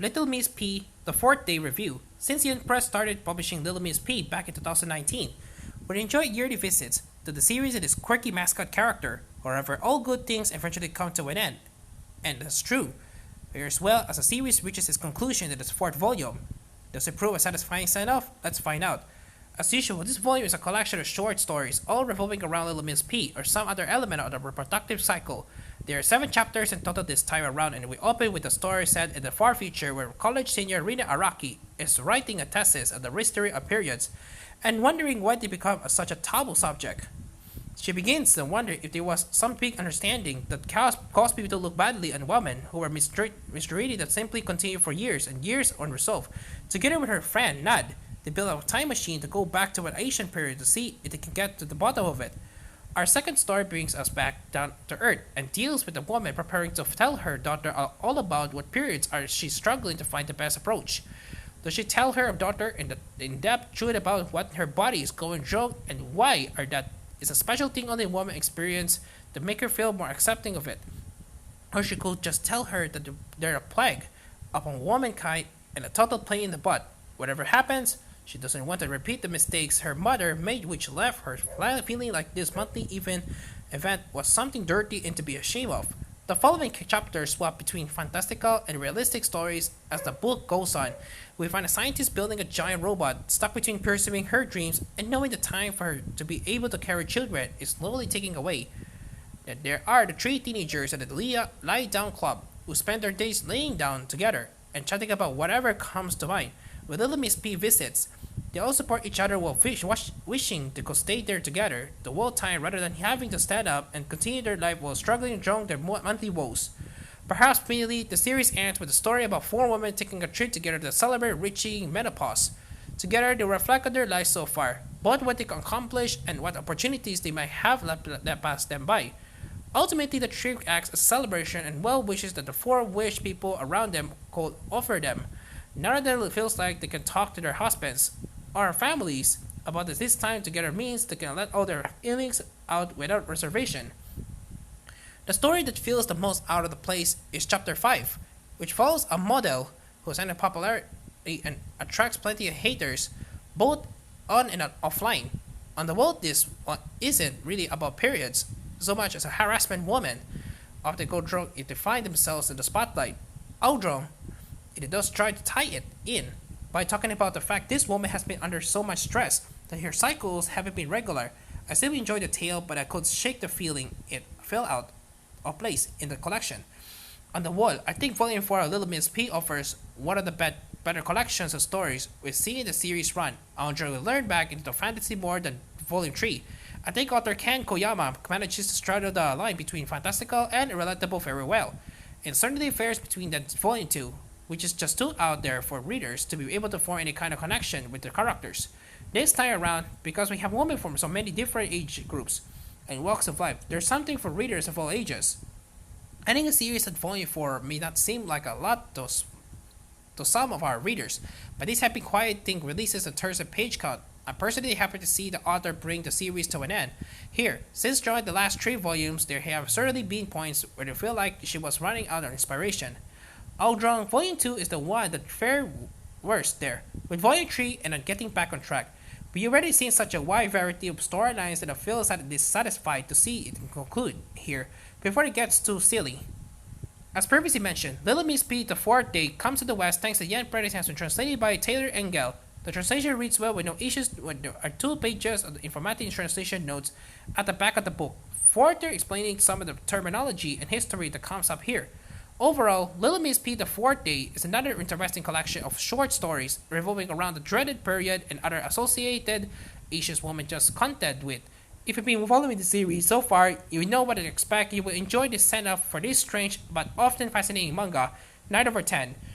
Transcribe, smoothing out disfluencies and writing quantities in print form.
Little Miss P, the fourth day review. Since Young Press started publishing Little Miss P back in 2019, we enjoy yearly visits to the series and its quirky mascot character. However, all good things eventually come to an end. And that's true. As well as the series reaches its conclusion in its fourth volume. Does it prove a satisfying send-off? Let's find out. As usual, this volume is a collection of short stories, all revolving around Little Miss P or some other element of the reproductive cycle. There are 7 chapters in total this time around, and we open with a story set in the far future where college senior Rina Araki is writing a thesis on the history of periods and wondering why they become such a taboo subject. She begins to wonder if there was some big understanding that caused people to look badly on women who were mistreated that simply continued for years and years unresolved. Together with her friend Nad, they build a time machine to go back to an ancient period to see if they can get to the bottom of it. Our second story brings us back down to earth and deals with a woman preparing to tell her daughter all about what periods are she's struggling to find the best approach. Does she tell her daughter in-depth truth about what her body is going wrong and why are that is a special thing only women experience to make her feel more accepting of it? Or she could just tell her that they're a plague upon womankind and a total pain in the butt. Whatever happens, she doesn't want to repeat the mistakes her mother made, which left her feeling like this monthly event was something dirty and to be ashamed of. The following chapters swap between fantastical and realistic stories as the book goes on. We find a scientist building a giant robot stuck between pursuing her dreams and knowing the time for her to be able to carry children is slowly taking away. Then there are the 3 teenagers at the Lie Down Club who spend their days laying down together and chatting about whatever comes to mind. When Little Miss P visits, they all support each other while wishing to stay there together the whole time rather than having to stand up and continue their life while struggling through their monthly woes. Perhaps finally, the series ends with a story about 4 women taking a trip together to celebrate reaching menopause. Together, they reflect on their lives so far, both what they can accomplish and what opportunities they might have let pass them by. Ultimately, the trip acts as a celebration and well wishes that the 4 wish people around them could offer them. Now that it feels like they can talk to their husbands or families about this time together means they can let all their feelings out without reservation. The story that feels the most out of the place is Chapter 5, which follows a model who's in popularity and attracts plenty of haters, both on and offline. On the whole, this one isn't really about periods so much as a harassment woman often go drunk if they find themselves in the spotlight. Outdrawn, it does try to tie it in by talking about the fact this woman has been under so much stress that her cycles haven't been regular. I still enjoy the tale, but I could shake the feeling it fell out of place in the collection. On the whole, I think Volume 4 of Little Miss P offers one of the better collections of stories we've seen in the series run. I enjoy to learn back into fantasy more than Volume 3. I think author Ken Koyama manages to straddle the line between fantastical and relatable very well. It certainly fares between that Volume 2, which is just too out there for readers to be able to form any kind of connection with the characters. This time around, because we have women from so many different age groups and walks of life, there's something for readers of all ages. Ending a series at Volume 4 may not seem like a lot to some of our readers, but this happy quiet thing releases in terms of page count. I'm personally happy to see the author bring the series to an end. Here, since drawing the last 3 volumes, there have certainly been points where they feel like she was running out of inspiration. Outdrawn Volume 2 is the one that fared worst there, with Volume 3 and on getting back on track. We already seen such a wide variety of storylines that I feel dissatisfied to see it conclude here before it gets too silly. As previously mentioned, Little Miss P the 4th Day comes to the West thanks to Yen Press has been translated by Taylor Engel. The translation reads well with no issues when there are 2 pages of the informative translation notes at the back of the book, further explaining some of the terminology and history that comes up here. Overall, Little Miss P the 4th Day is another interesting collection of short stories revolving around the dreaded period and other associated issues women just contend with. If you've been following the series so far, you know what to expect. You will enjoy this send-off for this strange but often fascinating manga. 9 over 10.